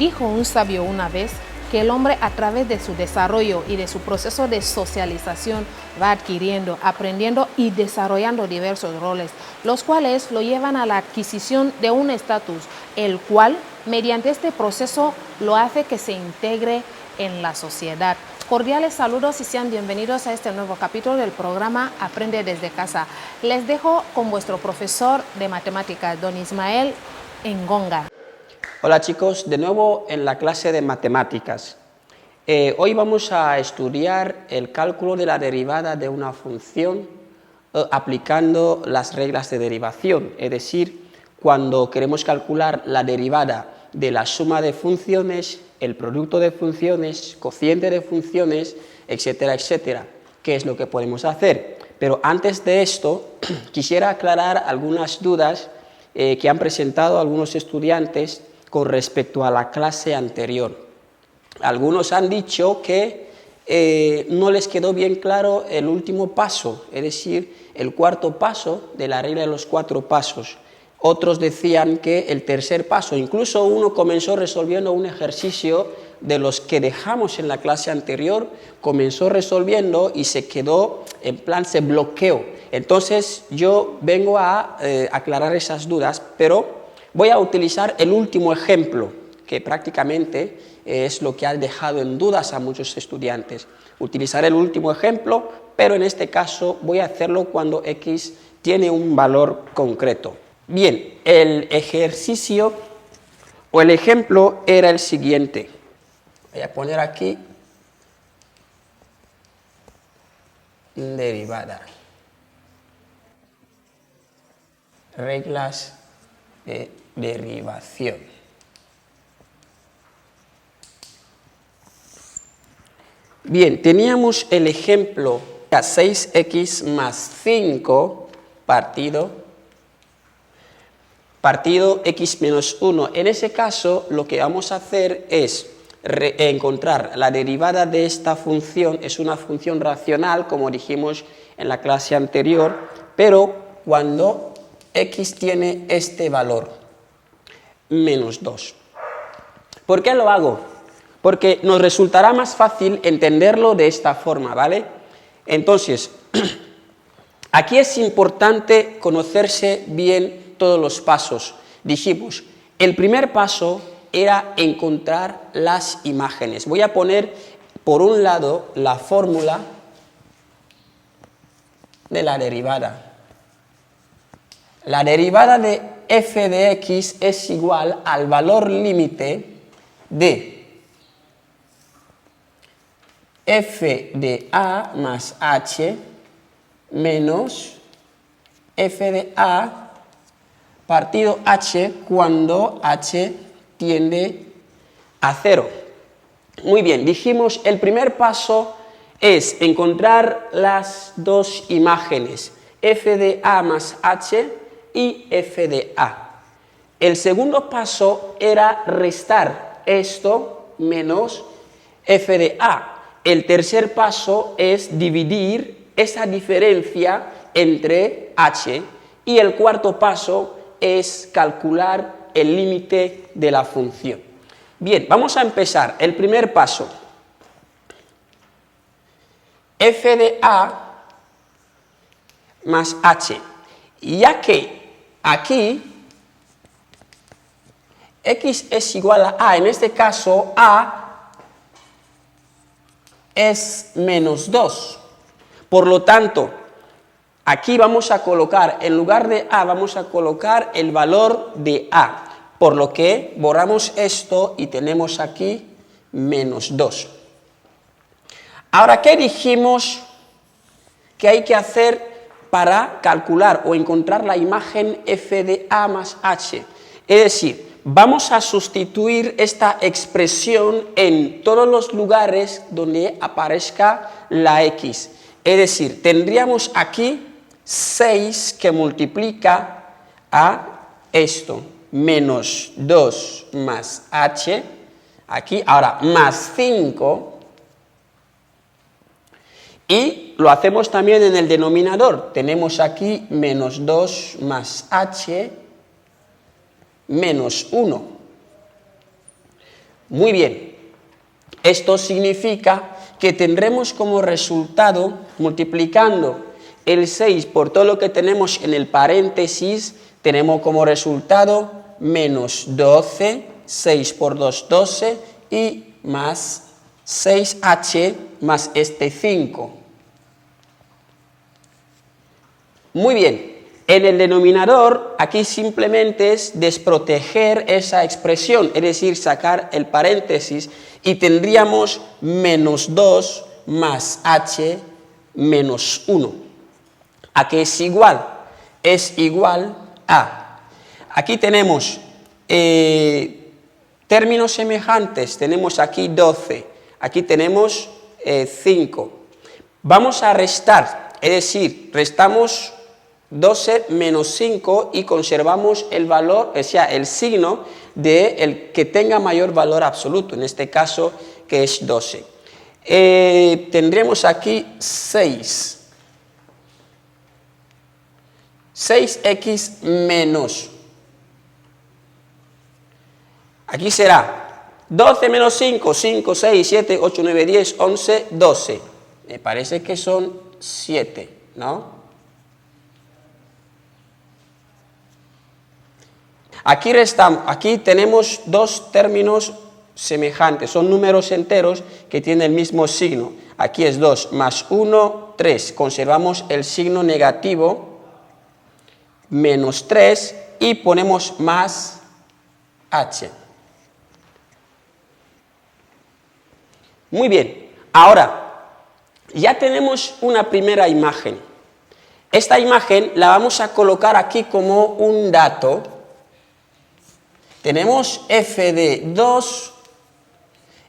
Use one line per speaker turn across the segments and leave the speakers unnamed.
Dijo un sabio una vez que el hombre a través de su desarrollo y de su proceso de socialización va adquiriendo, aprendiendo y desarrollando diversos roles, los cuales lo llevan a la adquisición de un estatus, el cual mediante este proceso lo hace que se integre en la sociedad. Cordiales saludos y sean bienvenidos a este nuevo capítulo del programa Aprende desde casa. Les dejo con vuestro profesor de matemáticas, don Ismael Engonga.
Hola chicos, de nuevo en la clase de matemáticas. Hoy vamos a estudiar el cálculo de la derivada de una función aplicando las reglas de derivación, es decir, cuando queremos calcular la derivada de la suma de funciones, el producto de funciones, cociente de funciones, etcétera, etcétera. ¿Qué es lo que podemos hacer? Pero antes de esto, quisiera aclarar algunas dudas que han presentado algunos estudiantes con respecto a la clase anterior. Algunos han dicho que no les quedó bien claro el último paso, es decir, el cuarto paso de la regla de los 4 pasos. Otros decían que el tercer paso, incluso uno comenzó resolviendo un ejercicio de los que dejamos en la clase anterior, comenzó resolviendo y se quedó, en plan se bloqueó. Entonces yo vengo a aclarar esas dudas, pero voy a utilizar el último ejemplo, que prácticamente es lo que ha dejado en dudas a muchos estudiantes. Utilizaré el último ejemplo, pero en este caso voy a hacerlo cuando x tiene un valor concreto. Bien, el ejercicio o el ejemplo era el siguiente. Voy a poner aquí derivada. Reglas de derivación. Bien, teníamos el ejemplo a 6x más 5 partido x menos 1. En ese caso, lo que vamos a hacer es encontrar la derivada de esta función. Es una función racional, como dijimos en la clase anterior, pero cuando x tiene este valor, menos 2. ¿Por qué lo hago? Porque nos resultará más fácil entenderlo de esta forma, ¿vale? Entonces, aquí es importante conocerse bien todos los pasos. Dijimos, el primer paso era encontrar las imágenes. Voy a poner, por un lado, la fórmula de la derivada. La derivada de f de x es igual al valor límite de f de a más h menos f de a partido h cuando h tiende a 0. Muy bien, dijimos el primer paso es encontrar las dos imágenes, f de a más h y f de a. El segundo paso era restar esto menos f de a. El tercer paso es dividir esa diferencia entre h y el cuarto paso es calcular el límite de la función. Bien, vamos a empezar. El primer paso. F de a más h. Ya que aquí x es igual a, en este caso a es menos 2. Por lo tanto, aquí vamos a colocar, en lugar de a, vamos a colocar el valor de a. Por lo que borramos esto y tenemos aquí menos 2. Ahora, ¿qué dijimos que hay que hacer para calcular o encontrar la imagen f de a más h? Es decir, vamos a sustituir esta expresión en todos los lugares donde aparezca la x. Es decir, tendríamos aquí 6 que multiplica a esto, menos 2 más h, aquí, ahora más 5, y lo hacemos también en el denominador. Tenemos aquí menos 2 más h menos 1. Muy bien. Esto significa que tendremos como resultado, multiplicando el 6 por todo lo que tenemos en el paréntesis, tenemos como resultado menos 12, 6 por 2, 12, y más 6h más este 5. Muy bien, en el denominador aquí simplemente es desproteger esa expresión, es decir, sacar el paréntesis, y tendríamos menos 2 más h menos 1. ¿A qué es igual? Es igual a. Aquí tenemos términos semejantes, tenemos aquí 12, aquí tenemos 5. Vamos a restar, es decir, restamos 12 menos 5 y conservamos el valor, o sea, el signo del que tenga mayor valor absoluto, en este caso que es 12. Tendremos aquí 6. 6x menos. Aquí será 12 menos 5, 5, 6, 7, 8, 9, 10, 11, 12. Me parece que son 7, ¿no? Aquí tenemos dos términos semejantes, son números enteros que tienen el mismo signo. Aquí es 2 más 1, 3. Conservamos el signo negativo, menos 3, y ponemos más h. Muy bien, ahora ya tenemos una primera imagen. Esta imagen la vamos a colocar aquí como un dato. Tenemos f de 2,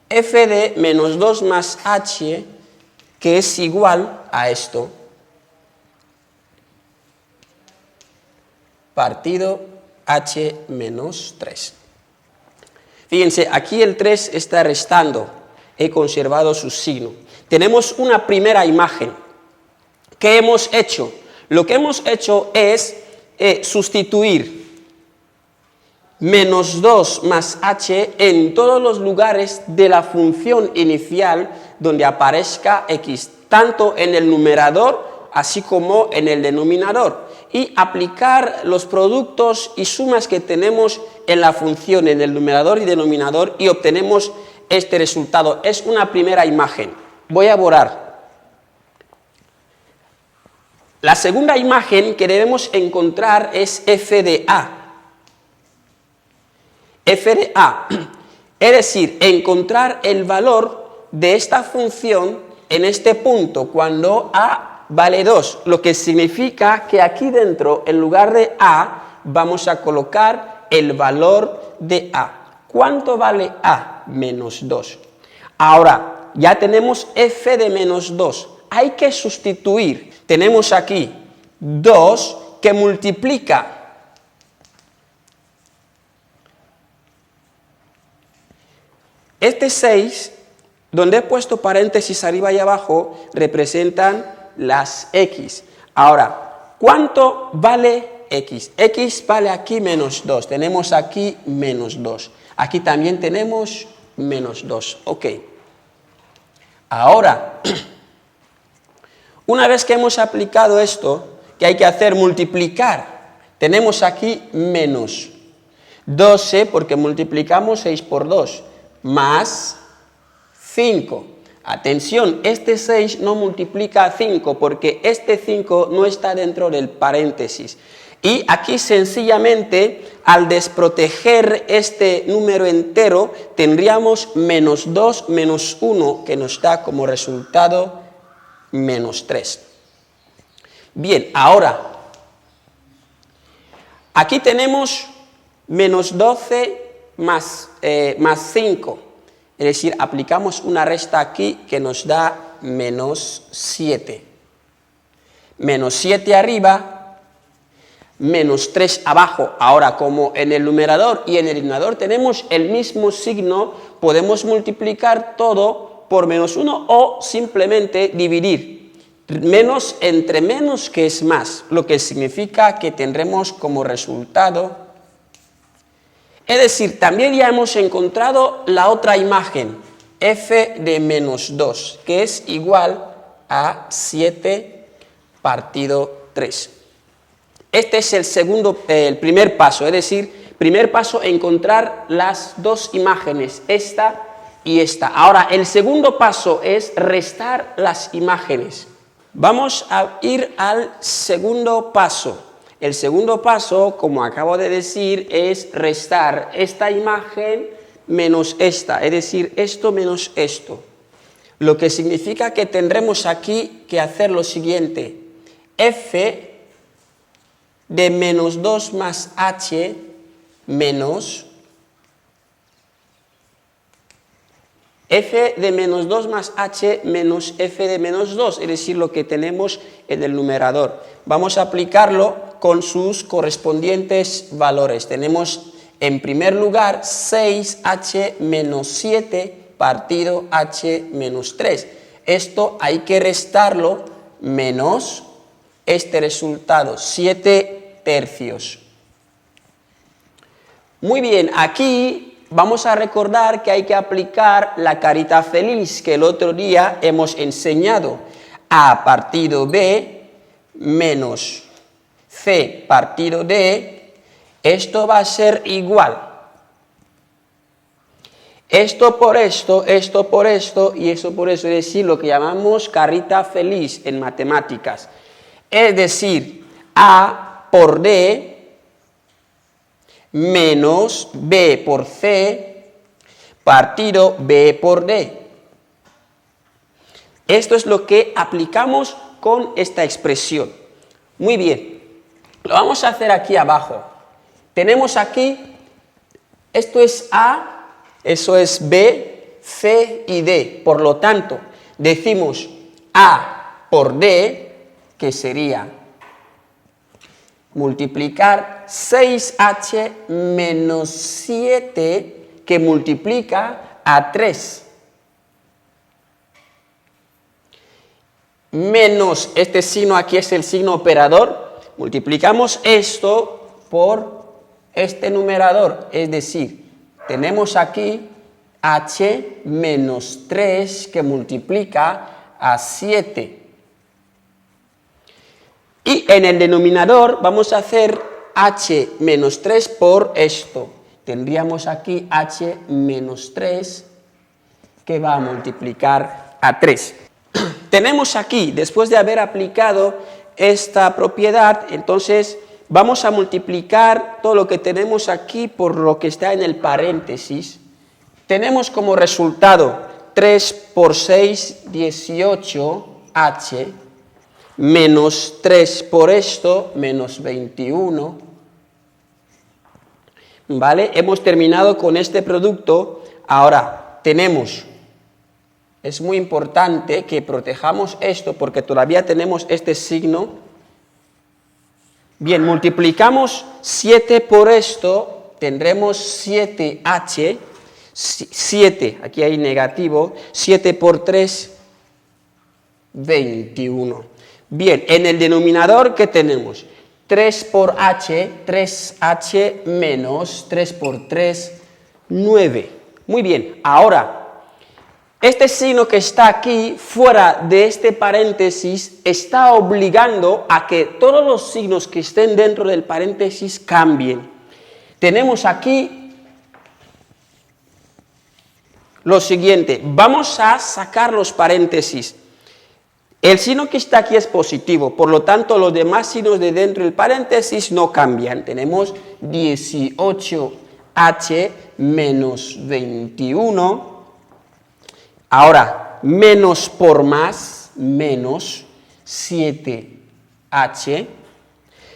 f de menos 2 más h, que es igual a esto, partido h menos 3. Fíjense, aquí el 3 está restando, he conservado su signo. Tenemos una primera imagen. ¿Qué hemos hecho? Lo que hemos hecho es sustituir menos 2 más h en todos los lugares de la función inicial donde aparezca x, tanto en el numerador así como en el denominador, y aplicar los productos y sumas que tenemos en la función, en el numerador y denominador, y obtenemos este resultado. Es una primera imagen. Voy a borrar. La segunda imagen que debemos encontrar es f de a. f de a, es decir, encontrar el valor de esta función en este punto cuando a vale 2, lo que significa que aquí dentro, en lugar de a, vamos a colocar el valor de a. ¿Cuánto vale a? Menos 2. Ahora, ya tenemos f de menos 2. Hay que sustituir. Tenemos aquí 2 que multiplica este 6, donde he puesto paréntesis arriba y abajo, representan las x. Ahora, ¿cuánto vale x? X vale aquí menos 2. Tenemos aquí menos 2. Aquí también tenemos menos 2. Ok. Ahora, una vez que hemos aplicado esto, ¿qué hay que hacer? Multiplicar. Tenemos aquí menos 12 porque multiplicamos 6 por 2. Más 5. Atención, este 6 no multiplica 5 porque este 5 no está dentro del paréntesis. Y aquí sencillamente, al desproteger este número entero, tendríamos menos 2 menos 1, que nos da como resultado menos 3. Bien, ahora, aquí tenemos menos 12 más 5, es decir, aplicamos una resta aquí que nos da menos 7. Menos 7 arriba, menos 3 abajo. Ahora, como en el numerador y en el denominador tenemos el mismo signo, podemos multiplicar todo por menos 1 o simplemente dividir. Menos entre menos, que es más, lo que significa que tendremos como resultado Es decir, también ya hemos encontrado la otra imagen, f de menos 2, que es igual a 7 partido 3. Este es el primer paso, es decir, primer paso, encontrar las dos imágenes, esta y esta. Ahora, el segundo paso es restar las imágenes. Vamos a ir al segundo paso. El segundo paso, como acabo de decir, es restar esta imagen menos esta, es decir, esto menos esto. Lo que significa que tendremos aquí que hacer lo siguiente. F de menos 2 más h menos f de menos 2 más h menos f de menos 2, es decir, lo que tenemos en el numerador. Vamos a aplicarlo con sus correspondientes valores. Tenemos en primer lugar 6h menos 7 partido h menos 3. Esto hay que restarlo menos este resultado, 7 tercios. Muy bien, aquí vamos a recordar que hay que aplicar la carita feliz que el otro día hemos enseñado. A partido b menos c partido d, esto va a ser igual. Esto por esto y eso por eso, es decir, lo que llamamos carita feliz en matemáticas. Es decir, a por d menos b por c partido b por d. Esto es lo que aplicamos con esta expresión. Muy bien, lo vamos a hacer aquí abajo. Tenemos aquí, esto es a, eso es b, c y d. Por lo tanto, decimos a por d, que sería multiplicar 6h menos 7 que multiplica a 3. Menos este signo aquí es el signo operador. Multiplicamos esto por este numerador. Es decir, tenemos aquí h menos 3 que multiplica a 7. Y en el denominador vamos a hacer h menos 3 por esto. Tendríamos aquí h menos 3 que va a multiplicar a 3. Tenemos aquí, después de haber aplicado esta propiedad, entonces vamos a multiplicar todo lo que tenemos aquí por lo que está en el paréntesis. Tenemos como resultado 3 por 6, 18h, menos 3 por esto, menos 21. ¿Vale? Hemos terminado con este producto. Ahora tenemos, es muy importante que protejamos esto porque todavía tenemos este signo. Bien, multiplicamos 7 por esto, tendremos 7h, 7, aquí hay negativo, 7 por 3, 21. Bien, en el denominador, ¿qué tenemos? 3 por h, 3h menos 3 por 3, 9. Muy bien, ahora, este signo que está aquí, fuera de este paréntesis, está obligando a que todos los signos que estén dentro del paréntesis cambien. Tenemos aquí lo siguiente, vamos a sacar los paréntesis. El signo que está aquí es positivo, por lo tanto los demás signos de dentro del paréntesis no cambian. Tenemos 18h menos 21. Ahora, menos por más, menos 7h,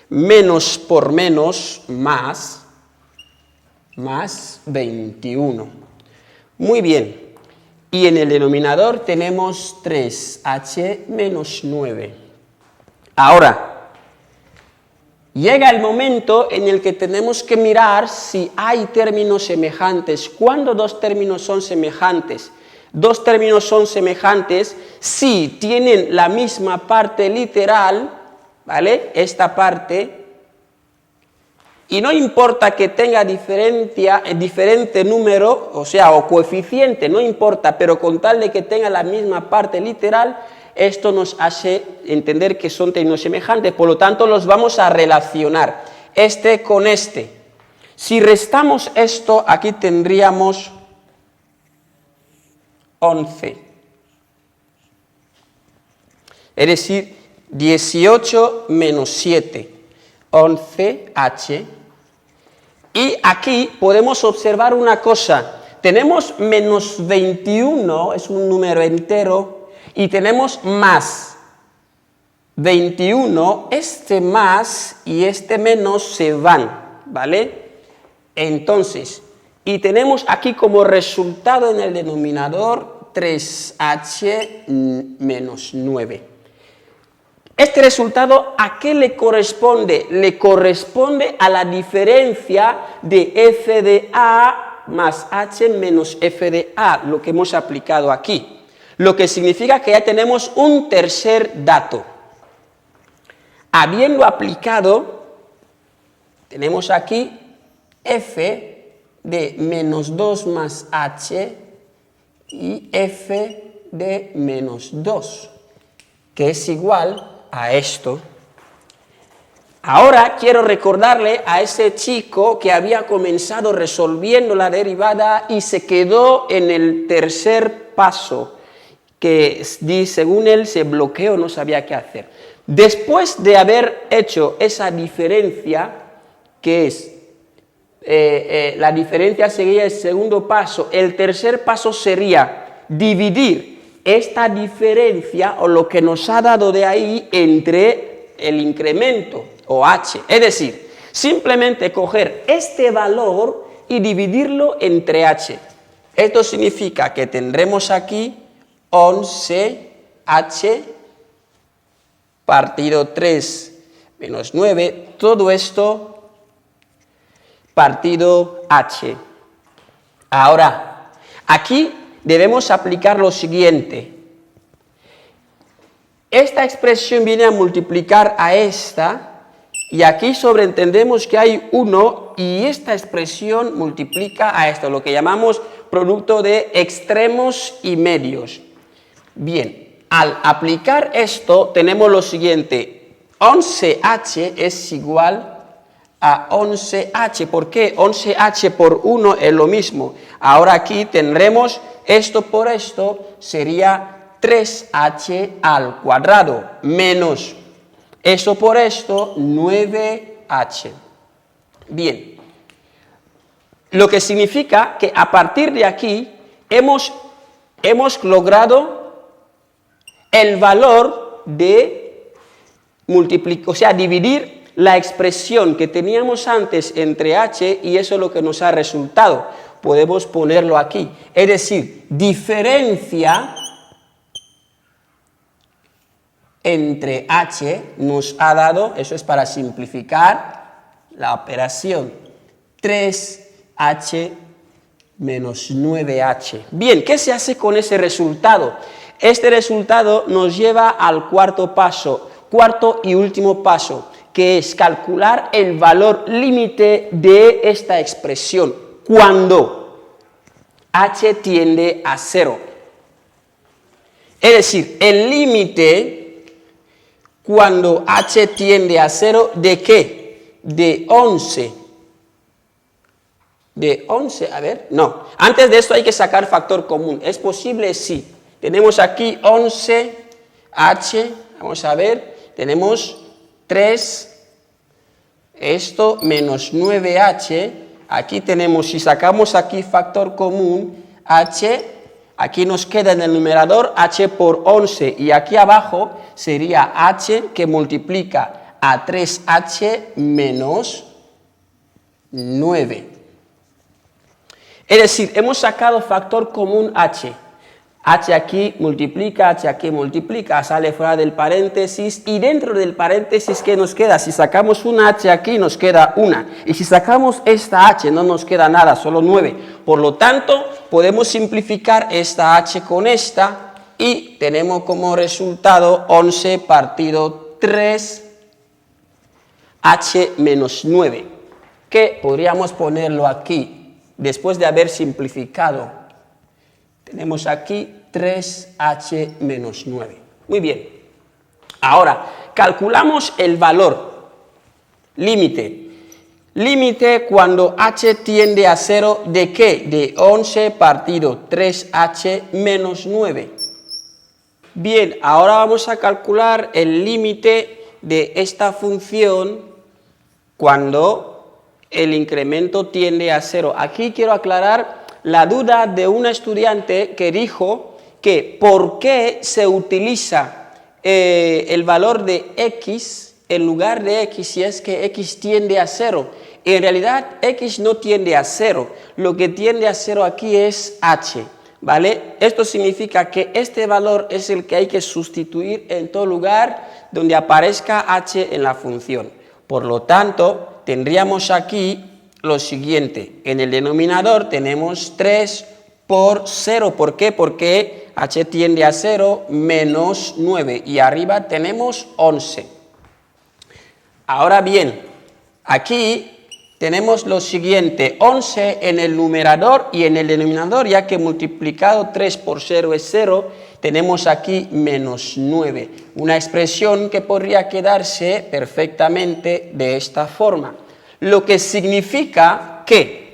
menos por menos, más 21. Muy bien. Y en el denominador tenemos 3h menos 9. Ahora, llega el momento en el que tenemos que mirar si hay términos semejantes. ¿Cuándo dos términos son semejantes? Dos términos son semejantes si tienen la misma parte literal, ¿vale? Esta parte Y no importa que tenga diferente número, o sea, o coeficiente, no importa, pero con tal de que tenga la misma parte literal, esto nos hace entender que son términos semejantes, por lo tanto los vamos a relacionar, este con este. Si restamos esto, aquí tendríamos 11. Es decir, 18 menos 7, 11H. Y aquí podemos observar una cosa. Tenemos menos 21, es un número entero, y tenemos más 21. Este más y este menos se van, ¿vale? Entonces, y tenemos aquí como resultado en el denominador 3H menos 9. Este resultado, ¿a qué le corresponde? Le corresponde a la diferencia de f de a más h menos f de a, lo que hemos aplicado aquí. Lo que significa que ya tenemos un tercer dato. Habiendo aplicado, tenemos aquí f de menos 2 más h y f de menos 2, que es igual a esto. Ahora quiero recordarle a ese chico que había comenzado resolviendo la derivada y se quedó en el tercer paso, que según él se bloqueó, no sabía qué hacer. Después de haber hecho esa diferencia, que es la diferencia sería el segundo paso, el tercer paso sería dividir esta diferencia o lo que nos ha dado de ahí entre el incremento o h, es decir, simplemente coger este valor y dividirlo entre h. Esto significa que tendremos aquí 11h partido 3 menos 9, todo esto partido h. Ahora, aquí debemos aplicar lo siguiente. Esta expresión viene a multiplicar a esta, y aquí sobreentendemos que hay 1, y esta expresión multiplica a esto, lo que llamamos producto de extremos y medios. Bien, al aplicar esto tenemos lo siguiente, 11h es igual a 11h. ¿Por qué? 11h por 1 es lo mismo. Ahora aquí tendremos esto por esto, sería 3h al cuadrado, menos esto por esto, 9h. Bien, lo que significa que a partir de aquí hemos logrado el valor de multiplicar, o sea, dividir la expresión que teníamos antes entre h, y eso es lo que nos ha resultado. Podemos ponerlo aquí, es decir, diferencia entre h nos ha dado, eso es para simplificar la operación, 3h menos 9h. Bien, ¿qué se hace con ese resultado? Este resultado nos lleva al cuarto paso, cuarto y último paso, que es calcular el valor límite de esta expresión cuando h tiende a 0. Es decir, el límite cuando h tiende a 0, ¿de qué? De 11. De 11, a ver, no. Antes de esto hay que sacar factor común. ¿Es posible? Sí. Tenemos aquí 11h, vamos a ver, tenemos 3, esto menos 9h, aquí tenemos, si sacamos aquí factor común, h, aquí nos queda en el numerador h por 11, y aquí abajo sería h que multiplica a 3h menos 9. Es decir, hemos sacado factor común h. H aquí multiplica, sale fuera del paréntesis, y dentro del paréntesis, ¿qué nos queda? Si sacamos una h aquí, nos queda una, y si sacamos esta h, no nos queda nada, solo 9. Por lo tanto, podemos simplificar esta h con esta, y tenemos como resultado 11 partido 3, h menos 9. que podríamos ponerlo aquí, después de haber simplificado. Tenemos aquí 3h menos 9. Muy bien. Ahora, calculamos el valor, límite. Límite cuando h tiende a 0, ¿de qué? De 11 partido 3h menos 9. Bien, ahora vamos a calcular el límite de esta función cuando el incremento tiende a 0. Aquí quiero aclarar la duda de un estudiante que dijo que ¿por qué se utiliza el valor de x en lugar de x si es que x tiende a 0? En realidad x no tiende a 0, lo que tiende a 0 aquí es h, ¿vale? Esto significa que este valor es el que hay que sustituir en todo lugar donde aparezca h en la función. Por lo tanto, tendríamos aquí lo siguiente, en el denominador tenemos 3 por 0, ¿por qué? Porque h tiende a 0 menos 9 y arriba tenemos 11. Ahora bien, aquí tenemos lo siguiente, 11 en el numerador y en el denominador, ya que multiplicado 3 por 0 es 0, tenemos aquí menos 9, una expresión que podría quedarse perfectamente de esta forma, lo que significa que